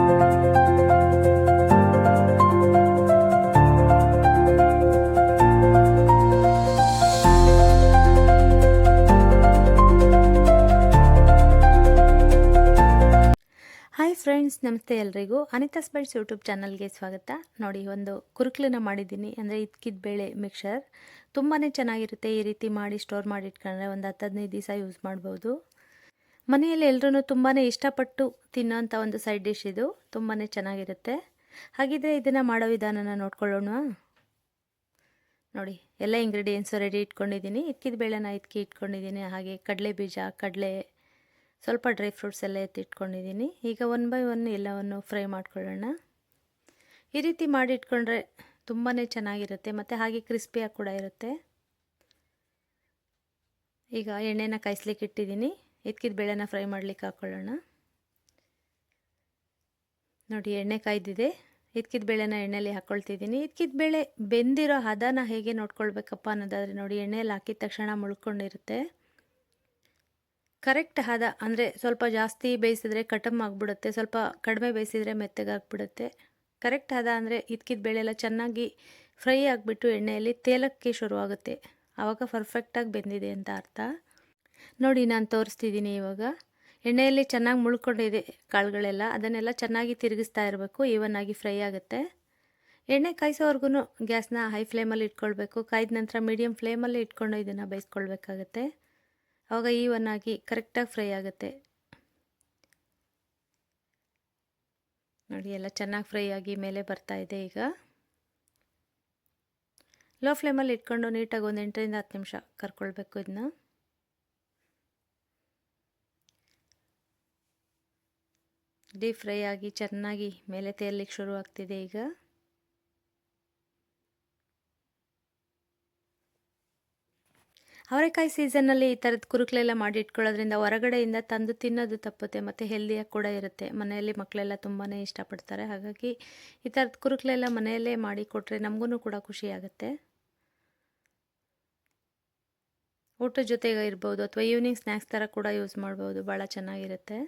Hi friends, ನಮಸ್ತೆ ಎಲ್ರಿಗೂ. ಅನಿತಾಸ್ bites YouTube ಚಾನಲ್ಗೆ ಸ್ವಾಗತ. ನೋಡಿ, ಒಂದು ಕುರುಕ್ಲನ್ನ ಮಾಡಿದ್ದೀನಿ, ಅಂದರೆ ಇದ್ಕಿದ ಬೇಳೆ ಮಿಕ್ಸರ್. ತುಂಬಾ ಚೆನ್ನಾಗಿರುತ್ತೆ. ಈ ರೀತಿ ಮಾಡಿ ಸ್ಟೋರ್ ಮಾಡಿ ಇಟ್ಕೊಂಡ್ರೆ ಒಂದು 10-15 ದಿವಸ ಯೂಸ್ ಮಾಡ್ಬೋದು. ಮನೆಯಲ್ಲಿ ಎಲ್ಲರೂ ತುಂಬಾ ಇಷ್ಟಪಟ್ಟು ತಿನ್ನೋಂಥ ಒಂದು ಸೈಡ್ ಡಿಶ್ ಇದು. ತುಂಬಾ ಚೆನ್ನಾಗಿರುತ್ತೆ. ಹಾಗಿದ್ರೆ ಇದನ್ನು ಮಾಡೋ ವಿಧಾನನ ನೋಡ್ಕೊಳ್ಳೋಣ. ನೋಡಿ, ಎಲ್ಲ ಇಂಗ್ರೀಡಿಯೆಂಟ್ಸು ರೆಡಿ ಇಟ್ಕೊಂಡಿದ್ದೀನಿ. ಇದ್ಕಿದ ಬೇಳೆನ ಇಟ್ಕೊಂಡಿದ್ದೀನಿ. ಹಾಗೆ ಕಡಲೆ ಬೀಜ, ಕಡಲೆ, ಸ್ವಲ್ಪ ಡ್ರೈ ಫ್ರೂಟ್ಸ್ ಎಲ್ಲ ಎತ್ತಿಟ್ಕೊಂಡಿದ್ದೀನಿ. ಈಗ 1 ಬೈ 1 ಎಲ್ಲವನ್ನು ಫ್ರೈ ಮಾಡ್ಕೊಳ್ಳೋಣ. ಈ ರೀತಿ ಮಾಡಿ ಇಟ್ಕೊಂಡ್ರೆ ತುಂಬಾ ಚೆನ್ನಾಗಿರುತ್ತೆ ಮತ್ತು ಹಾಗೆ ಕ್ರಿಸ್ಪಿಯಾಗಿ ಕೂಡ ಇರುತ್ತೆ. ಈಗ ಎಣ್ಣೆನ ಕಾಯಿಸ್ಲಿಕ್ಕೆ ಇಟ್ಟಿದ್ದೀನಿ. ಇದ್ಕಿದ ಬೇಳೆನ ಫ್ರೈ ಮಾಡ್ಲಿಕ್ಕೆ ಹಾಕ್ಕೊಳ್ಳೋಣ. ನೋಡಿ, ಎಣ್ಣೆ ಕಾಯ್ದಿದೆ. ಇದ್ಕಿದ ಬೇಳೆನ ಎಣ್ಣೆಯಲ್ಲಿ ಹಾಕ್ಕೊಳ್ತಿದ್ದೀನಿ. ಇದ್ಕಿದ ಬೇಳೆ ಬೆಂದಿರೋ ಹದನ ಹೇಗೆ ನೋಡ್ಕೊಳ್ಬೇಕಪ್ಪ ಅನ್ನೋದಾದರೆ ನೋಡಿ, ಎಣ್ಣೆಯಲ್ಲಿ ಹಾಕಿದ ತಕ್ಷಣ ಮುಳ್ಕೊಂಡಿರುತ್ತೆ. ಕರೆಕ್ಟ್ ಹದ ಅಂದರೆ ಸ್ವಲ್ಪ ಜಾಸ್ತಿ ಬೇಯಿಸಿದ್ರೆ ಕಟಮ್ ಆಗಿಬಿಡುತ್ತೆ, ಸ್ವಲ್ಪ ಕಡಿಮೆ ಬೇಯಿಸಿದ್ರೆ ಮೆತ್ತಗಾಗ್ಬಿಡುತ್ತೆ. ಕರೆಕ್ಟ್ ಹದ ಅಂದರೆ ಇದ್ಕಿದ ಬೇಳೆ ಎಲ್ಲ ಚೆನ್ನಾಗಿ ಫ್ರೈ ಆಗಿಬಿಟ್ಟು ಎಣ್ಣೆಯಲ್ಲಿ ತೇಲಕ್ಕೆ ಶುರುವಾಗುತ್ತೆ. ಆವಾಗ ಪರ್ಫೆಕ್ಟಾಗಿ ಬೆಂದಿದೆ ಅಂತ ಅರ್ಥ. ನೋಡಿ, ನಾನು ತೋರಿಸ್ತಿದ್ದೀನಿ. ಇವಾಗ ಎಣ್ಣೆಯಲ್ಲಿ ಚೆನ್ನಾಗಿ ಮುಳ್ಕೊಂಡಿದೆ ಕಾಳುಗಳೆಲ್ಲ. ಅದನ್ನೆಲ್ಲ ಚೆನ್ನಾಗಿ ತಿರುಗಿಸ್ತಾ ಇರಬೇಕು, ಈವನ್ ಆಗಿ ಫ್ರೈ ಆಗುತ್ತೆ. ಎಣ್ಣೆ ಕಾಯಿಸೋವರೆಗೂ ಗ್ಯಾಸ್ನ ಹೈ ಫ್ಲೇಮಲ್ಲಿ ಇಟ್ಕೊಳ್ಬೇಕು. ಕಾಯ್ದ ನಂತರ ಮೀಡಿಯಮ್ ಫ್ಲೇಮಲ್ಲಿ ಇಟ್ಕೊಂಡು ಇದನ್ನು ಬೇಯಿಸ್ಕೊಳ್ಬೇಕಾಗತ್ತೆ. ಆವಾಗ ಈವನ್ ಆಗಿ ಕರೆಕ್ಟಾಗಿ ಫ್ರೈ ಆಗುತ್ತೆ. ನೋಡಿ, ಎಲ್ಲ ಚೆನ್ನಾಗಿ ಫ್ರೈ ಆಗಿ ಮೇಲೆ ಬರ್ತಾ ಇದೆ. ಈಗ ಲೋ ಫ್ಲೇಮಲ್ಲಿ ಇಟ್ಕೊಂಡು ನೀಟಾಗಿ ಒಂದು 8ರಿಂದ 10 ನಿಮಿಷ ಕರ್ಕೊಳ್ಬೇಕು. ಇದನ್ನ ಡೀಪ್ ಫ್ರೈ ಆಗಿ ಚೆನ್ನಾಗಿ ಮೇಲೆ ತೇಲಿಕ್ಕೆ ಶುರು ಆಗ್ತಿದೆ. ಈಗ ಅವರೆಕಾಯಿ ಸೀಸನ್ನಲ್ಲಿ ಈ ಥರದ ಕುರುಕ್ಲೆಲ್ಲ ಮಾಡಿ ಇಟ್ಕೊಳ್ಳೋದ್ರಿಂದ ಹೊರಗಡೆಯಿಂದ ತಂದು ತಿನ್ನೋದು ತಪ್ಪುತ್ತೆ ಮತ್ತು ಹೆಲ್ದಿಯಾಗಿ ಕೂಡ ಇರುತ್ತೆ. ಮನೆಯಲ್ಲಿ ಮಕ್ಕಳೆಲ್ಲ ತುಂಬಾ ಇಷ್ಟಪಡ್ತಾರೆ. ಹಾಗಾಗಿ ಈ ಥರದ ಕುರುಕ್ಲೆಲ್ಲ ಮನೆಯಲ್ಲೇ ಮಾಡಿ ಕೊಟ್ಟರೆ ನಮಗೂ ಕೂಡ ಖುಷಿ ಆಗುತ್ತೆ. ಊಟದ ಜೊತೆಗೆ ಇರ್ಬೋದು ಅಥವಾ ಈವ್ನಿಂಗ್ ಸ್ನ್ಯಾಕ್ಸ್ ಥರ ಕೂಡ ಯೂಸ್ ಮಾಡ್ಬೋದು. ಭಾಳ ಚೆನ್ನಾಗಿರುತ್ತೆ.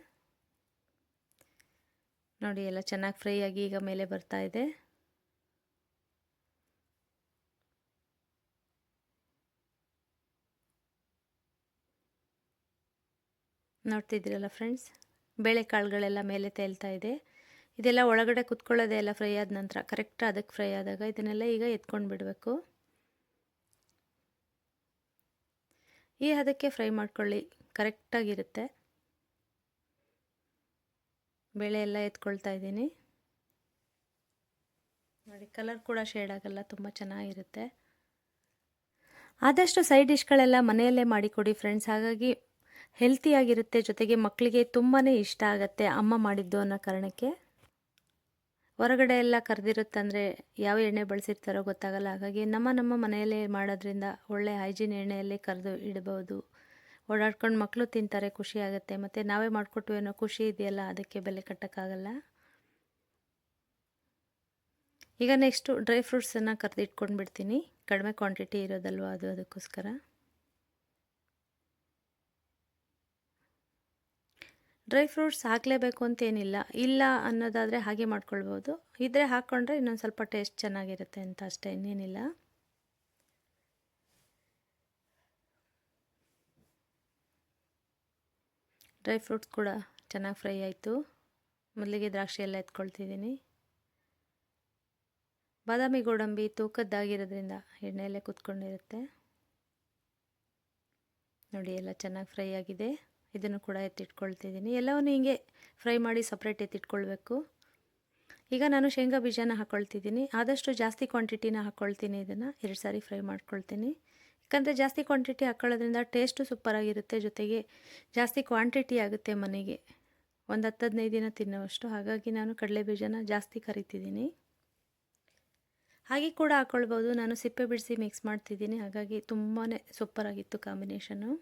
ನೋಡಿ, ಎಲ್ಲ ಚೆನ್ನಾಗಿ ಫ್ರೈ ಆಗಿ ಈಗ ಮೇಲೆ ಬರ್ತಾ ಇದೆ. ನೋಡ್ತಿದ್ದೀರಲ್ಲ ಫ್ರೆಂಡ್ಸ್, ಬೇಳೆಕಾಳುಗಳೆಲ್ಲ ಮೇಲೆ ತೇಲ್ತಾ ಇದೆ. ಇದೆಲ್ಲ ಒಳಗಡೆ ಕುತ್ಕೊಳ್ಳೋದೆ ಎಲ್ಲ ಫ್ರೈ ಆದ ನಂತರ ಕರೆಕ್ಟ್ ಅದಕ್ಕೆ ಫ್ರೈ ಆದಾಗ ಇದನ್ನೆಲ್ಲ ಈಗ ಎತ್ಕೊಂಡು ಬಿಡಬೇಕು. ಈ ಹದಕ್ಕೆ ಫ್ರೈ ಮಾಡ್ಕೊಳ್ಳಿ, ಕರೆಕ್ಟಾಗಿರುತ್ತೆ. ಬೇಳೆ ಎಲ್ಲ ಎತ್ಕೊಳ್ತಾ ಇದ್ದೀನಿ. ನೋಡಿ, ಕಲರ್ ಕೂಡ ಶೇಡ್ ಆಗಲ್ಲ, ತುಂಬ ಚೆನ್ನಾಗಿರುತ್ತೆ. ಆದಷ್ಟು ಸೈಡ್ ಡಿಶ್ಗಳೆಲ್ಲ ಮನೆಯಲ್ಲೇ ಮಾಡಿಕೊಡಿ ಫ್ರೆಂಡ್ಸ್. ಹಾಗಾಗಿ ಹೆಲ್ತಿಯಾಗಿರುತ್ತೆ, ಜೊತೆಗೆ ಮಕ್ಕಳಿಗೆ ತುಂಬಾ ಇಷ್ಟ ಆಗುತ್ತೆ ಅಮ್ಮ ಮಾಡಿದ್ದು ಅನ್ನೋ ಕಾರಣಕ್ಕೆ. ಹೊರಗಡೆ ಎಲ್ಲ ಕರೆದಿರುತ್ತಂದರೆ ಯಾವ ಎಣ್ಣೆ ಬಳಸಿರ್ತಾರೋ ಗೊತ್ತಾಗಲ್ಲ. ಹಾಗಾಗಿ ನಮ್ಮ ಮನೆಯಲ್ಲೇ ಮಾಡೋದ್ರಿಂದ ಒಳ್ಳೆ ಹೈಜೀನ್ ಎಣ್ಣೆಯಲ್ಲೇ ಕರೆದು ಇಡ್ಬೋದು. ಓಡಾಡ್ಕೊಂಡು ಮಕ್ಕಳು ತಿಂತಾರೆ, ಖುಷಿ ಆಗುತ್ತೆ. ಮತ್ತು ನಾವೇ ಮಾಡಿಕೊಟ್ವಿ ಅನ್ನೋ ಖುಷಿ ಇದೆಯಲ್ಲ, ಅದಕ್ಕೆ ಬೆಲೆ ಕಟ್ಟೋಕ್ಕಾಗಲ್ಲ. ಈಗ ನೆಕ್ಸ್ಟು ಡ್ರೈ ಫ್ರೂಟ್ಸನ್ನು ಕರೆದು ಇಟ್ಕೊಂಡು ಬಿಡ್ತೀನಿ. ಕಡಿಮೆ ಕ್ವಾಂಟಿಟಿ ಇರೋದಲ್ವ ಅದು, ಅದಕ್ಕೋಸ್ಕರ. ಡ್ರೈ ಫ್ರೂಟ್ಸ್ ಹಾಕಲೇಬೇಕು ಅಂತೇನಿಲ್ಲ, ಇಲ್ಲ ಅನ್ನೋದಾದರೆ ಹಾಗೆ ಮಾಡ್ಕೊಳ್ಬೋದು. ಇದ್ರೆ ಹಾಕ್ಕೊಂಡ್ರೆ ಇನ್ನೊಂದು ಸ್ವಲ್ಪ ಟೇಸ್ಟ್ ಚೆನ್ನಾಗಿರುತ್ತೆ ಅಂತ ಅಷ್ಟೇ, ಇನ್ನೇನಿಲ್ಲ. ಡ್ರೈ ಫ್ರೂಟ್ಸ್ ಕೂಡ ಚೆನ್ನಾಗಿ ಫ್ರೈ ಆಯಿತು. ಮೊದಲಿಗೆ ದ್ರಾಕ್ಷಿ ಎಲ್ಲ ಎತ್ಕೊಳ್ತಿದ್ದೀನಿ. ಬಾದಾಮಿ ಗೋಡಂಬಿ ತೂಕದ್ದಾಗಿರೋದ್ರಿಂದ ಎಣ್ಣೆಯಲ್ಲೇ ಕುತ್ಕೊಂಡಿರುತ್ತೆ. ನೋಡಿ, ಎಲ್ಲ ಚೆನ್ನಾಗಿ ಫ್ರೈ ಆಗಿದೆ. ಇದನ್ನು ಕೂಡ ಎತ್ತಿಟ್ಕೊಳ್ತಿದ್ದೀನಿ. ಎಲ್ಲವನ್ನು ಹಿಂಗೆ ಫ್ರೈ ಮಾಡಿ ಸಪ್ರೇಟ್ ಎತ್ತಿಟ್ಕೊಳ್ಬೇಕು. ಈಗ ನಾನು ಶೇಂಗಾ ಬೀಜನ ಹಾಕ್ಕೊಳ್ತಿದ್ದೀನಿ. ಆದಷ್ಟು ಜಾಸ್ತಿ ಕ್ವಾಂಟಿಟಿನ ಹಾಕ್ಕೊಳ್ತೀನಿ. ಇದನ್ನು 2 ಸಾರಿ ಫ್ರೈ ಮಾಡ್ಕೊಳ್ತೀನಿ. ಯಾಕಂದರೆ ಜಾಸ್ತಿ ಕ್ವಾಂಟಿಟಿ ಹಾಕ್ಕೊಳ್ಳೋದ್ರಿಂದ ಟೇಸ್ಟು ಸೂಪರಾಗಿರುತ್ತೆ, ಜೊತೆಗೆ ಜಾಸ್ತಿ ಕ್ವಾಂಟಿಟಿ ಆಗುತ್ತೆ ಮನೆಗೆ, ಒಂದು 10-15 ದಿನ ತಿನ್ನೋವಷ್ಟು. ಹಾಗಾಗಿ ನಾನು ಕಡಲೆ ಬೀಜನ ಜಾಸ್ತಿ ಕರಿತಿದ್ದೀನಿ. ಹಾಗೆ ಕೂಡ ಹಾಕ್ಕೊಳ್ಬೋದು. ನಾನು ಸಿಪ್ಪೆ ಬಿಡಿಸಿ ಮಿಕ್ಸ್ ಮಾಡ್ತಿದ್ದೀನಿ. ಹಾಗಾಗಿ ತುಂಬಾ ಸೂಪರಾಗಿತ್ತು ಕಾಂಬಿನೇಷನು.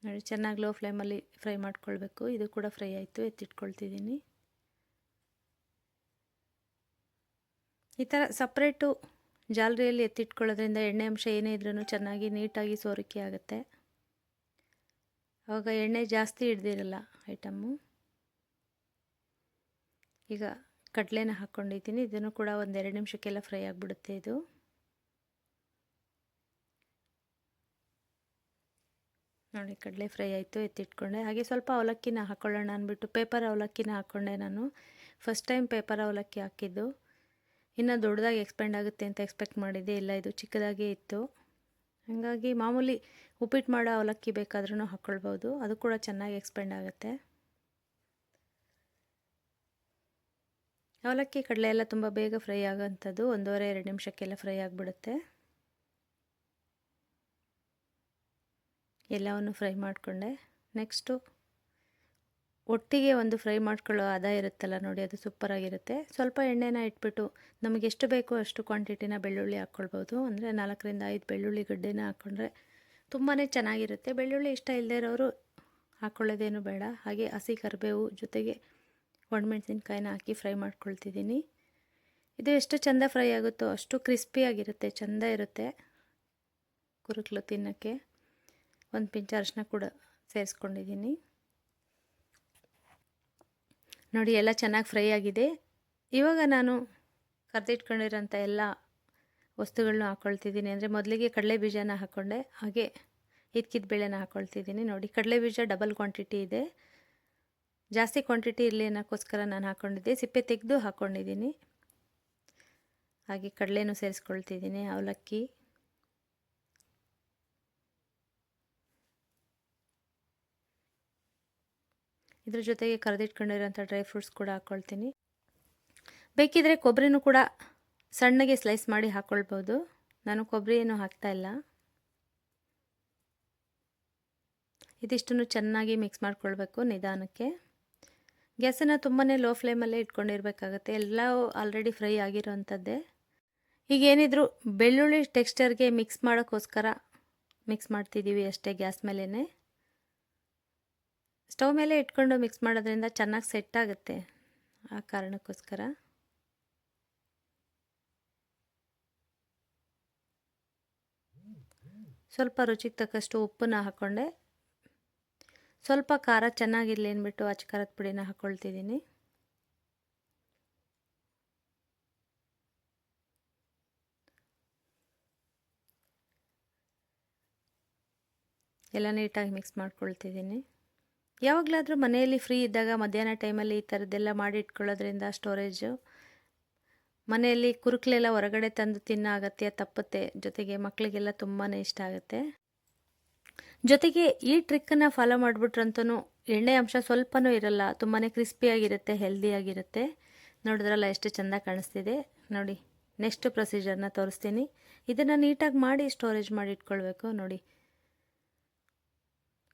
ನೋಡಿ, ಚೆನ್ನಾಗಿ ಲೋ ಫ್ಲೇಮಲ್ಲಿ ಫ್ರೈ ಮಾಡ್ಕೊಳ್ಬೇಕು. ಇದು ಕೂಡ ಫ್ರೈ ಆಯಿತು, ಎತ್ತಿಟ್ಕೊಳ್ತಿದ್ದೀನಿ. ಈ ಥರ ಸಪ್ರೇಟು ಜಾಲರಿಯಲ್ಲಿ ಎತ್ತಿಟ್ಕೊಳ್ಳೋದ್ರಿಂದ ಎಣ್ಣೆ ಅಂಶ ಏನೇ ಇದ್ರೂ ಚೆನ್ನಾಗಿ ನೀಟಾಗಿ ಸೋರಿಕೆ ಆಗುತ್ತೆ. ಆವಾಗ ಎಣ್ಣೆ ಜಾಸ್ತಿ ಹಿಡ್ದಿರಲ್ಲ ಐಟಮ್ಮು. ಈಗ ಕಡಲೆನ ಹಾಕ್ಕೊಂಡಿದ್ದೀನಿ, ಇದನ್ನು ಕೂಡ ಒಂದು 2 ನಿಮಿಷಕ್ಕೆಲ್ಲ ಫ್ರೈ ಆಗಿಬಿಡುತ್ತೆ ಇದು. ನೋಡಿ ಕಡಲೆ ಫ್ರೈ ಆಯಿತು, ಎತ್ತಿಟ್ಕೊಂಡೆ. ಹಾಗೆ ಸ್ವಲ್ಪ ಅವಲಕ್ಕಿನ ಹಾಕ್ಕೊಳ್ಳೋಣ ಅಂದ್ಬಿಟ್ಟು ಪೇಪರ್ ಅವಲಕ್ಕಿನ ಹಾಕ್ಕೊಂಡೆ ನಾನು. ಫಸ್ಟ್ ಟೈಮ್ ಪೇಪರ್ ಅವಲಕ್ಕಿ ಹಾಕಿದ್ದು. ಇನ್ನು ದೊಡ್ಡದಾಗಿ ಎಕ್ಸ್ಪೆಂಡ್ ಆಗುತ್ತೆ ಅಂತ ಎಕ್ಸ್ಪೆಕ್ಟ್ ಮಾಡಿದ್ದೆ, ಇಲ್ಲ ಇದು ಚಿಕ್ಕದಾಗೇ ಇತ್ತು. ಹಾಗಾಗಿ ಮಾಮೂಲಿ ಉಪ್ಪಿಟ್ಟು ಮಾಡೋ ಅವಲಕ್ಕಿ ಬೇಕಾದ್ರೂ ಹಾಕ್ಕೊಳ್ಬೋದು, ಅದು ಕೂಡ ಚೆನ್ನಾಗಿ ಎಕ್ಸ್ಪೆಂಡ್ ಆಗುತ್ತೆ. ಅವಲಕ್ಕಿ ಕಡಲೆ ಎಲ್ಲ ತುಂಬ ಬೇಗ ಫ್ರೈ ಆಗೋಂಥದ್ದು, 1.5-2 ನಿಮಿಷಕ್ಕೆಲ್ಲ ಫ್ರೈ ಆಗಿಬಿಡುತ್ತೆ. ಎಲ್ಲವನ್ನು ಫ್ರೈ ಮಾಡಿಕೊಂಡೆ. ನೆಕ್ಸ್ಟು ಒಟ್ಟಿಗೆ ಒಂದು ಫ್ರೈ ಮಾಡ್ಕೊಳ್ಳೋ ಹದ ಇರುತ್ತಲ್ಲ ನೋಡಿ, ಅದು ಸೂಪರಾಗಿರುತ್ತೆ. ಸ್ವಲ್ಪ ಎಣ್ಣೆನ ಇಟ್ಬಿಟ್ಟು ನಮಗೆ ಎಷ್ಟು ಬೇಕೋ ಅಷ್ಟು ಕ್ವಾಂಟಿಟಿನ ಬೆಳ್ಳುಳ್ಳಿ ಹಾಕ್ಕೊಳ್ಬೋದು. ಅಂದರೆ 4-5 ಬೆಳ್ಳುಳ್ಳಿ ಗಡ್ಡೆನ ಹಾಕ್ಕೊಂಡ್ರೆ ತುಂಬಾ ಚೆನ್ನಾಗಿರುತ್ತೆ. ಬೆಳ್ಳುಳ್ಳಿ ಇಷ್ಟ ಇಲ್ಲದೇ ಇರೋರು ಹಾಕ್ಕೊಳ್ಳೋದೇನು ಬೇಡ. ಹಾಗೆ ಹಸಿ ಕರಿಬೇವು ಜೊತೆಗೆ ಒಣಮೆಣಸಿನ್ಕಾಯಿನ ಹಾಕಿ ಫ್ರೈ ಮಾಡ್ಕೊಳ್ತಿದ್ದೀನಿ. ಇದು ಎಷ್ಟು ಚೆಂದ ಫ್ರೈ ಆಗುತ್ತೋ ಅಷ್ಟು ಕ್ರಿಸ್ಪಿಯಾಗಿರುತ್ತೆ, ಚೆಂದ ಇರುತ್ತೆ ಕುರುಕ್ಲು ತಿನ್ನೋಕ್ಕೆ. ಒಂದು ಪಿಂಚ್ ಅರಿಶಿನ ಕೂಡ ಸೇರಿಸ್ಕೊಂಡಿದ್ದೀನಿ. ನೋಡಿ ಎಲ್ಲ ಚೆನ್ನಾಗಿ ಫ್ರೈ ಆಗಿದೆ. ಇವಾಗ ನಾನು ಕರೆದಿಟ್ಕೊಂಡಿರೋಂಥ ಎಲ್ಲ ವಸ್ತುಗಳನ್ನ ಹಾಕ್ಕೊಳ್ತಿದ್ದೀನಿ. ಅಂದರೆ ಮೊದಲಿಗೆ ಕಡಲೆ ಬೀಜನ ಹಾಕ್ಕೊಂಡೆ, ಹಾಗೆ ಇದ್ಕಿದ ಬೇಳೆನ ಹಾಕ್ಕೊಳ್ತಿದ್ದೀನಿ. ನೋಡಿ ಕಡಲೆ ಬೀಜ ಡಬಲ್ ಕ್ವಾಂಟಿಟಿ ಇದೆ, ಜಾಸ್ತಿ ಕ್ವಾಂಟಿಟಿ ಇರಲಿ ಅನ್ನೋಕ್ಕೋಸ್ಕರ ನಾನು ಹಾಕ್ಕೊಂಡಿದ್ದೆ. ಸಿಪ್ಪೆ ತೆಗೆದು ಹಾಕ್ಕೊಂಡಿದ್ದೀನಿ. ಹಾಗೆ ಕಡಲೆನೂ ಸೇರಿಸ್ಕೊಳ್ತಿದ್ದೀನಿ, ಅವಲಕ್ಕಿ. ಇದ್ರ ಜೊತೆಗೆ ಕರೆದಿಟ್ಕೊಂಡಿರೋಂಥ ಡ್ರೈ ಫ್ರೂಟ್ಸ್ ಕೂಡ ಹಾಕ್ಕೊಳ್ತೀನಿ. ಬೇಕಿದ್ರೆ ಕೊಬ್ಬರಿನೂ ಕೂಡ ಸಣ್ಣಗೆ ಸ್ಲೈಸ್ ಮಾಡಿ ಹಾಕ್ಕೊಳ್ಬೋದು. ನಾನು ಕೊಬ್ಬರಿ ಏನೂ ಹಾಕ್ತಾಯಿಲ್ಲ. ಇದಿಷ್ಟನ್ನು ಚೆನ್ನಾಗಿ ಮಿಕ್ಸ್ ಮಾಡ್ಕೊಳ್ಬೇಕು ನಿಧಾನಕ್ಕೆ. ಗ್ಯಾಸನ್ನು ತುಂಬಾ ಲೋ ಫ್ಲೇಮಲ್ಲೇ ಇಟ್ಕೊಂಡಿರಬೇಕಾಗತ್ತೆ. ಎಲ್ಲವೂ ಆಲ್ರೆಡಿ ಫ್ರೈ ಆಗಿರೋವಂಥದ್ದೇ. ಈಗ ಏನಿದ್ರು ಬೆಳ್ಳುಳ್ಳಿ ಟೆಕ್ಸ್ಚರ್ಗೆ ಮಿಕ್ಸ್ ಮಾಡೋಕ್ಕೋಸ್ಕರ ಮಿಕ್ಸ್ ಮಾಡ್ತಿದ್ದೀವಿ ಅಷ್ಟೇ, ಗ್ಯಾಸ್ ಮೇಲೇ. ಸ್ಟವ್ ಮೇಲೆ ಇಟ್ಕೊಂಡು ಮಿಕ್ಸ್ ಮಾಡೋದ್ರಿಂದ ಚೆನ್ನಾಗಿ ಸೆಟ್ ಆಗುತ್ತೆ, ಆ ಕಾರಣಕ್ಕೋಸ್ಕರ. ಸ್ವಲ್ಪ ರುಚಿಗೆ ತಕ್ಕಷ್ಟು ಉಪ್ಪನ್ನ ಹಾಕ್ಕೊಂಡೆ. ಸ್ವಲ್ಪ ಖಾರ ಚೆನ್ನಾಗಿರಲಿ ಅಂದ್ಬಿಟ್ಟು ಅಚ್ಚ ಖಾರದ ಪುಡಿನ ಹಾಕ್ಕೊಳ್ತಿದ್ದೀನಿ. ಎಲ್ಲ ನೀಟಾಗಿ ಮಿಕ್ಸ್ ಮಾಡ್ಕೊಳ್ತಿದ್ದೀನಿ. ಯಾವಾಗಲಾದರೂ ಮನೆಯಲ್ಲಿ ಫ್ರೀ ಇದ್ದಾಗ ಮಧ್ಯಾಹ್ನ ಟೈಮಲ್ಲಿ ಈ ಥರದ್ದೆಲ್ಲ ಮಾಡಿ ಇಟ್ಕೊಳ್ಳೋದ್ರಿಂದ ಸ್ಟೋರೇಜು ಮನೆಯಲ್ಲಿ ಕುರುಕ್ಲೆಲ್ಲ ಹೊರಗಡೆ ತಂದು ತಿನ್ನೋ ಅಗತ್ಯ ತಪ್ಪುತ್ತೆ. ಜೊತೆಗೆ ಮಕ್ಕಳಿಗೆಲ್ಲ ತುಂಬಾ ಇಷ್ಟ ಆಗುತ್ತೆ. ಜೊತೆಗೆ ಈ ಟ್ರಿಕ್ಕನ್ನು ಫಾಲೋ ಮಾಡಿಬಿಟ್ರಂತೂ ಎಣ್ಣೆ ಅಂಶ ಸ್ವಲ್ಪನೂ ಇರಲ್ಲ, ತುಂಬಾ ಕ್ರಿಸ್ಪಿಯಾಗಿರುತ್ತೆ, ಹೆಲ್ದಿಯಾಗಿರುತ್ತೆ. ನೋಡಿದ್ರಲ್ಲ ಎಷ್ಟು ಚೆಂದ ಕಾಣಿಸ್ತಿದೆ ನೋಡಿ. ನೆಕ್ಸ್ಟ್ ಪ್ರೊಸೀಜರ್ನ ತೋರಿಸ್ತೀನಿ. ಇದನ್ನು ನೀಟಾಗಿ ಮಾಡಿ ಸ್ಟೋರೇಜ್ ಮಾಡಿ ಇಟ್ಕೊಳ್ಬೇಕು. ನೋಡಿ,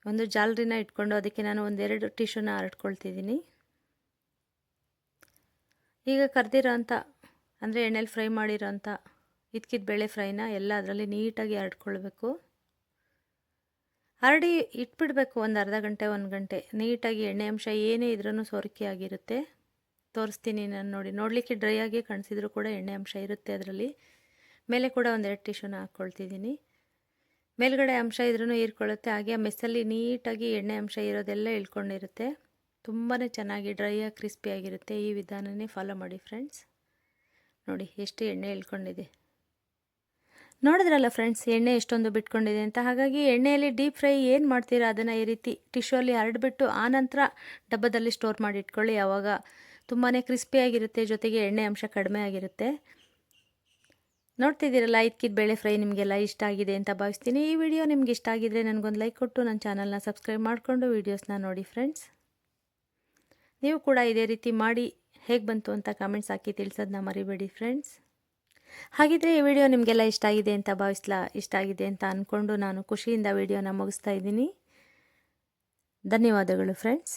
ಒಂದು ಜಾಲರಿನ ಇಟ್ಕೊಂಡು ಅದಕ್ಕೆ ನಾನು 1-2 ಟಿಶ್ಯೂನ ಹರಡ್ಕೊಳ್ತಿದ್ದೀನಿ. ಈಗ ಕರೆದಿರೋ ಅಂಥ ಅಂದರೆ ಎಣ್ಣೆಲಿ ಫ್ರೈ ಮಾಡಿರೋ ಅಂಥ ಇದ್ಕಿದ ಬೇಳೆ ಫ್ರೈನ ಎಲ್ಲ ಅದರಲ್ಲಿ ನೀಟಾಗಿ ಹರಡ್ಕೊಳ್ಬೇಕು. ಹರಡಿ ಇಟ್ಬಿಡಬೇಕು ಒಂದು ಅರ್ಧ ಗಂಟೆ 1 ಗಂಟೆ. ನೀಟಾಗಿ ಎಣ್ಣೆ ಅಂಶ ಏನೇ ಇದ್ರೂ ಸೋರಿಕೆ ಆಗಿರುತ್ತೆ. ತೋರಿಸ್ತೀನಿ ನಾನು. ನೋಡಿ, ನೋಡಲಿಕ್ಕೆ ಡ್ರೈ ಆಗಿ ಕಾಣಿಸಿದ್ರು ಕೂಡ ಎಣ್ಣೆ ಅಂಶ ಇರುತ್ತೆ ಅದರಲ್ಲಿ. ಮೇಲೆ ಕೂಡ 1-2 ಟಿಶ್ಯೂನ ಹಾಕ್ಕೊಳ್ತಿದ್ದೀನಿ. ಮೇಲ್ಗಡೆ ಅಂಶ ಇದ್ರೂ ಹೀರ್ಕೊಳ್ಳುತ್ತೆ. ಹಾಗೆ ಆ ಮೆಸ್ಸಲ್ಲಿ ನೀಟಾಗಿ ಎಣ್ಣೆ ಅಂಶ ಇರೋದೆಲ್ಲ ಇಳ್ಕೊಂಡಿರುತ್ತೆ. ತುಂಬಾ ಚೆನ್ನಾಗಿ ಡ್ರೈಯಾಗಿ ಕ್ರಿಸ್ಪಿಯಾಗಿರುತ್ತೆ. ಈ ವಿಧಾನನೇ ಫಾಲೋ ಮಾಡಿ ಫ್ರೆಂಡ್ಸ್. ನೋಡಿ ಎಷ್ಟು ಎಣ್ಣೆ ಇಳ್ಕೊಂಡಿದೆ. ನೋಡಿದ್ರಲ್ಲ ಫ್ರೆಂಡ್ಸ್, ಎಣ್ಣೆ ಎಷ್ಟೊಂದು ಬಿಟ್ಕೊಂಡಿದೆ ಅಂತ. ಹಾಗಾಗಿ ಎಣ್ಣೆಯಲ್ಲಿ ಡೀಪ್ ಫ್ರೈ ಏನು ಮಾಡ್ತೀರಾ ಅದನ್ನು ಈ ರೀತಿ ಟಿಶ್ಯೂಲ್ಲಿ ಹರಡ್ಬಿಟ್ಟು ಆನಂತರ ಡಬ್ಬದಲ್ಲಿ ಸ್ಟೋರ್ ಮಾಡಿ ಇಟ್ಕೊಳ್ಳಿ. ಆವಾಗ ತುಂಬಾ ಕ್ರಿಸ್ಪಿಯಾಗಿರುತ್ತೆ, ಜೊತೆಗೆ ಎಣ್ಣೆ ಅಂಶ ಕಡಿಮೆ ಆಗಿರುತ್ತೆ. ನೋಡ್ತಿದ್ದೀರಲ್ಲ, ಇದ್ಕಿದ ಬೇಳೆ ಫ್ರೈ ನಿಮಗೆಲ್ಲ ಇಷ್ಟ ಆಗಿದೆ ಅಂತ ಭಾವಿಸ್ತೀನಿ. ಈ ವಿಡಿಯೋ ನಿಮ್ಗೆ ಇಷ್ಟ ಆಗಿದ್ರೆ ನನಗೊಂದು ಲೈಕ್ ಕೊಟ್ಟು ನನ್ನ ಚಾನಲ್ನ ಸಬ್ಸ್ಕ್ರೈಬ್ ಮಾಡಿಕೊಂಡು ವೀಡಿಯೋಸ್ನ ನೋಡಿ ಫ್ರೆಂಡ್ಸ್. ನೀವು ಕೂಡ ಇದೇ ರೀತಿ ಮಾಡಿ ಹೇಗೆ ಬಂತು ಅಂತ ಕಾಮೆಂಟ್ಸ್ ಹಾಕಿ ತಿಳಿಸೋದನ್ನ ಮರಿಬೇಡಿ ಫ್ರೆಂಡ್ಸ್. ಹಾಗಿದ್ರೆ ಈ ವಿಡಿಯೋ ನಿಮಗೆಲ್ಲ ಇಷ್ಟ ಆಗಿದೆ ಅಂತ ಇಷ್ಟ ಆಗಿದೆ ಅಂತ ಅಂದ್ಕೊಂಡು ನಾನು ಖುಷಿಯಿಂದ ವಿಡಿಯೋನ ಮುಗಿಸ್ತಾ ಇದ್ದೀನಿ. ಧನ್ಯವಾದಗಳು ಫ್ರೆಂಡ್ಸ್.